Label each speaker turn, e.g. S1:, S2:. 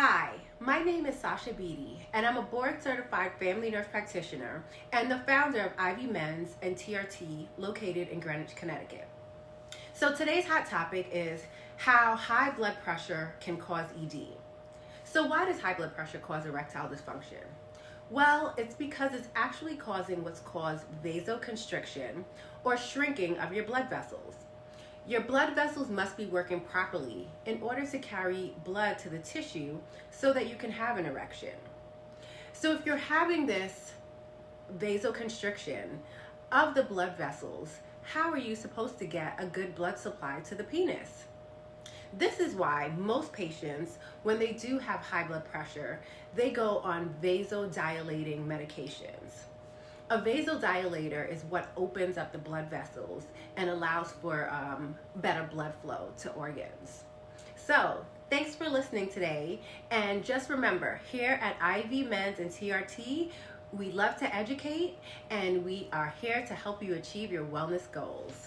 S1: Hi, my name is Sasha Beatty, and I'm a board-certified family nurse practitioner and the founder of Ivy Men's and TRT located in Greenwich, Connecticut. So today's hot topic is how high blood pressure can cause ED. So why does high blood pressure cause erectile dysfunction? Well, it's because it's actually causing what's called vasoconstriction or shrinking of your blood vessels. Your blood vessels must be working properly in order to carry blood to the tissue so that you can have an erection. So if you're having this vasoconstriction of the blood vessels, how are you supposed to get a good blood supply to the penis? This is why most patients, when they do have high blood pressure, they go on vasodilating medications. A vasodilator is what opens up the blood vessels and allows for better blood flow to organs. So, thanks for listening today. And just remember, here at IV Men's and TRT, we love to educate and we are here to help you achieve your wellness goals.